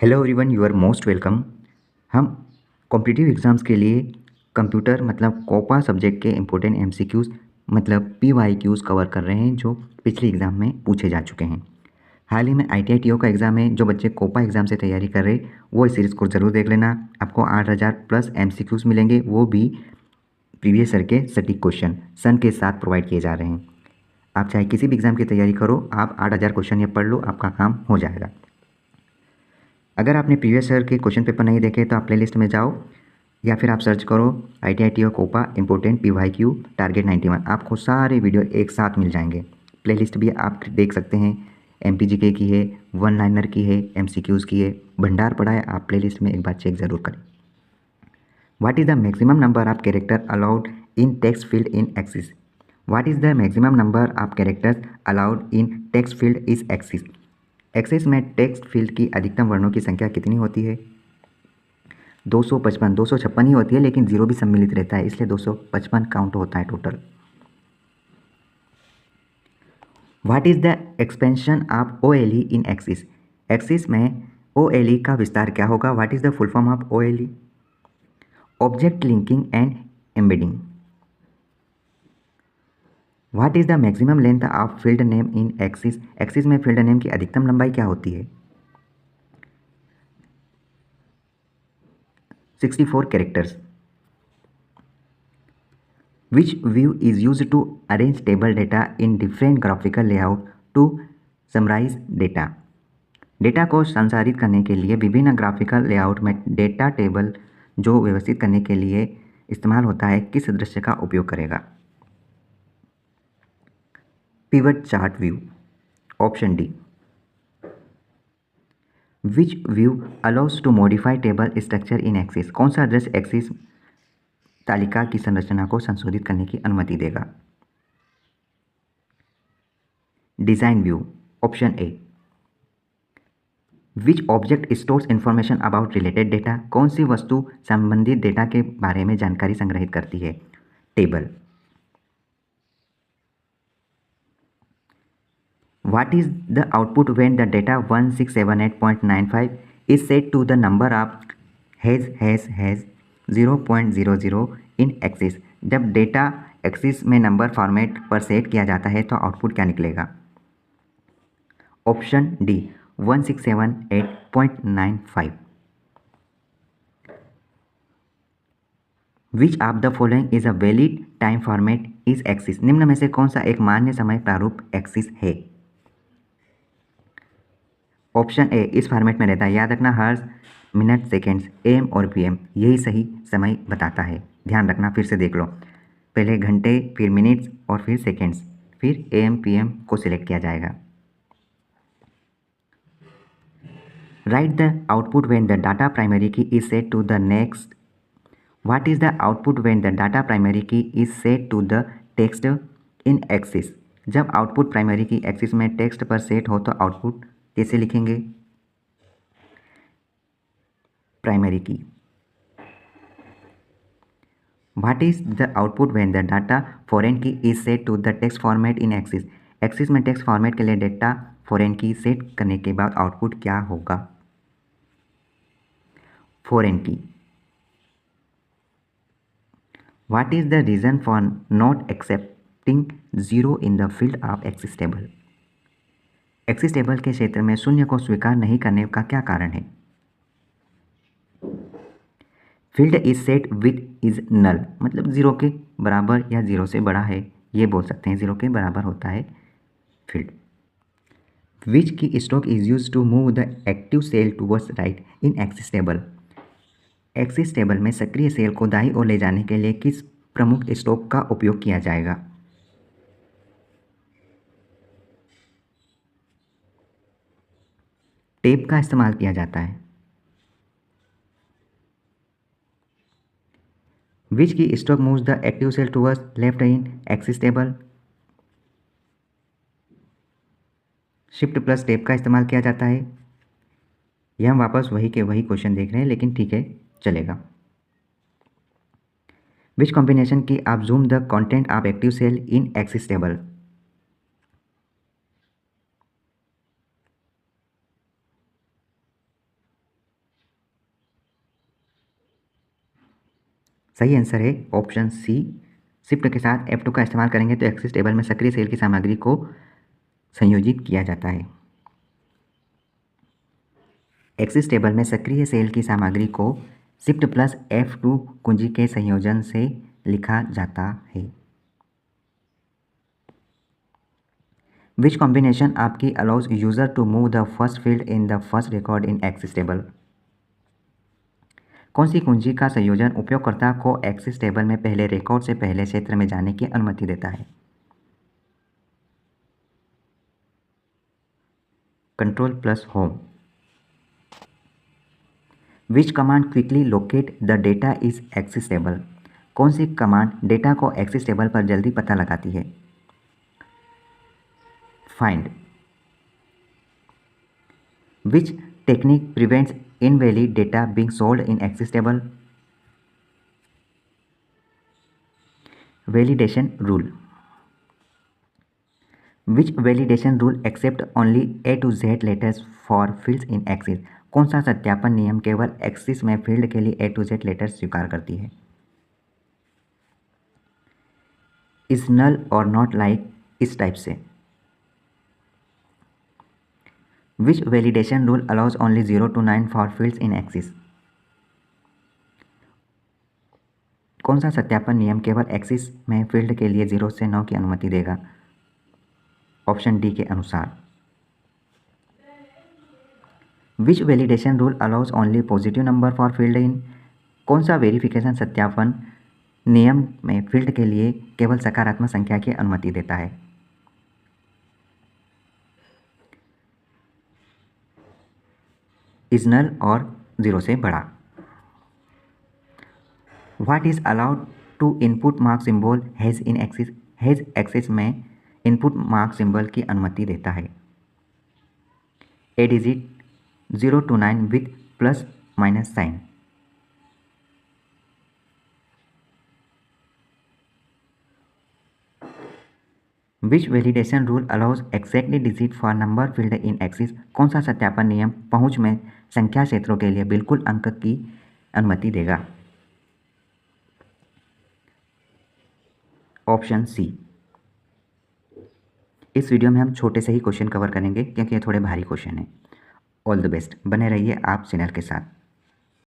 Hello everyone, you are most welcome. हम competitive exams के लिए कंप्यूटर मतलब कोपा सब्जेक्ट के इम्पोर्टेंट एमसीक्यूज़ मतलब पीवाईक्यूज़ कवर कर रहे हैं जो पिछले एग्ज़ाम में पूछे जा चुके हैं। हाल ही में आईटीआई-टीओ का एग्ज़ाम है। जो बच्चे कोपा एग्ज़ाम से तैयारी कर रहे वो इस सीरीज़ को ज़रूर देख लेना। आपको 8000 प्लस एमसीक्यूज़ मिलेंगे, वो भी प्रीवियस ईयर के सटीक क्वेश्चन सन के साथ प्रोवाइड किए जा रहे हैं। आप चाहे किसी भी एग्ज़ाम की तैयारी करो, आप 8000 क्वेश्चन ये पढ़ लो, आपका काम हो जाएगा। अगर आपने प्रीवियस ईयर के क्वेश्चन पेपर नहीं देखे तो आप प्लेलिस्ट में जाओ या फिर आप सर्च करो ITI TO COPA important PYQ target 91। आपको सारे वीडियो एक साथ मिल जाएंगे। प्लेलिस्ट भी आप देख सकते हैं। एमपीजीके की है, वन लाइनर की है, एमसीक्यूज़ की है, भंडार पड़ा है। आप प्लेलिस्ट में एक बार चेक ज़रूर करें। What is the maximum number of character allowed in text field in axis? What is the maximum number of characters allowed in text field is axis? Access में टेक्स्ट फील्ड की अधिकतम वर्णों की संख्या कितनी होती है? 255, 256 ही होती है, लेकिन जीरो भी सम्मिलित रहता है, इसलिए 255 काउंट होता है total. What is the expansion of OLE in Access? Access में OLE का विस्तार क्या होगा? What is the full form of OLE? Object linking and embedding. What is the maximum length of field name in Access? Access में field name की अधिकतम लंबाई क्या होती है? 64 characters. Which view is used to arrange table data in different graphical layout to summarize data? Data को संसाधित करने के लिए विभिन्न ग्राफिकल लेआउट में डेटा टेबल जो व्यवस्थित करने के लिए इस्तेमाल होता है किस दृश्य का उपयोग करेगा? Pivot chart view. Option D. Which view allows to modify table structure in Access? कौन सा दृश्य एक्सिस तालिका की संरचना को संशोधित करने की अनुमति देगा? Design view. Option A. Which object stores information about related data? कौन सी वस्तु संबंधित डेटा के बारे में जानकारी संग्रहित करती है? Table. What is the output when the data 1678.95 is set to the number of has 0.00 in Access? जब डेटा एक्सिस में नंबर फॉर्मेट पर सेट किया जाता है तो आउटपुट क्या निकलेगा? Option D 1678.95। Which of the following is a valid time format is Access? निम्न में से कौन सा एक मान्य समय प्रारूप एक्सिस है? ऑप्शन ए इस फॉर्मेट में रहता है। याद रखना, हर्स, मिनट, सेकेंड्स, AM और PM यही सही समय बताता है। ध्यान रखना, फिर से देख लो। पहले घंटे, फिर मिनट्स और फिर सेकेंड्स, फिर AM PM को सिलेक्ट किया जाएगा। Write the output when the data primary key is set to the next. What is the output when the data primary key is set to the text in Access? जब output primary key Access में text पर set हो तो output कैसे लिखेंगे? Primary key. What is the output when the data foreign key is set to the text format in Access? Access में text format के लिए डेटा फॉरेन की सेट करने के बाद आउटपुट क्या होगा? फॉरेन की। What is the reason for not accepting zero in the field of axis table? Access table के क्षेत्र में शून्य को स्वीकार नहीं करने का क्या कारण है? Field is set with is null, मतलब जीरो के बराबर या जीरो से बड़ा है, ये बोल सकते हैं। जीरो के बराबर होता है field. Which key stroke is use to move the active cell towards right in Access table? Access table में सक्रिय सेल को दाईं ओर ले जाने के लिए किस प्रमुख स्ट्रोक का उपयोग किया जाएगा? टेप का इस्तेमाल किया जाता है। Which key stroke moves the active cell towards left in Access table? Shift plus tab का इस्तेमाल किया जाता है। यह हम वापस वही के वही क्वेश्चन देख रहे हैं, लेकिन ठीक है, चलेगा। विच combination key up zoom the content of active cell in Access table? सही आंसर है ऑप्शन सी। शिफ्ट के साथ F2 का इस्तेमाल करेंगे तो एक्सेस टेबल में सक्रिय सेल की सामग्री को संयोजित किया जाता है। एक्सेस टेबल में सक्रिय सेल की सामग्री को शिफ्ट प्लस F2 कुंजी के संयोजन से लिखा जाता है। विच कॉम्बिनेशन आपकी allows user to move the first field in the first record in Access table? कौन सी कुंजी का संयोजन उपयोगकर्ता को एक्सेस टेबल में पहले रिकॉर्ड से पहले क्षेत्र में जाने की अनुमति देता है? Control plus home. Which command quickly locate the data is Access table? कौन सी कमांड डेटा को एक्सेस टेबल पर जल्दी पता लगाती है? Find. Which technique prevents invalid data being stored in Access table? Validation rule. Which validation rule accept only A to Z letters for fields in Access? कौन सा सत्यापन नियम केवल एक्सेस में फील्ड के लिए A to Z लेटर्स स्वीकार करती है? इज नल और नॉट लाइक इस टाइप से। Which validation rule allows only 0 to 9 for fields in Access? कौन सा सत्यापन नियम केवल एक्सेस में फील्ड के लिए 0 से 9 की अनुमति देगा? ऑप्शन डी के अनुसार। Which validation rule allows only positive number for field in? कौन सा वेरिफिकेशन सत्यापन नियम में फील्ड के लिए केवल सकारात्मक संख्या की अनुमति देता है? इज नल और 0 से बड़ा। What is allowed to input mark symbol has in Access? Has Access में इनपुट मार्क सिंबल की अनुमति देता है? A digit 0 to 9 with plus minus sign. Which validation rule allows exactly digit for number field in Access? कौन सा सत्यापन नियम पहुंच में संख्या क्षेत्रों के लिए बिल्कुल अंक की अनुमति देगा? Option C. इस वीडियो में हम छोटे से ही क्वेश्चन कवर करेंगे क्योंकि ये थोड़े भारी क्वेश्चन हैं। ऑल द बेस्ट, बने रहिए आप चैनल के साथ।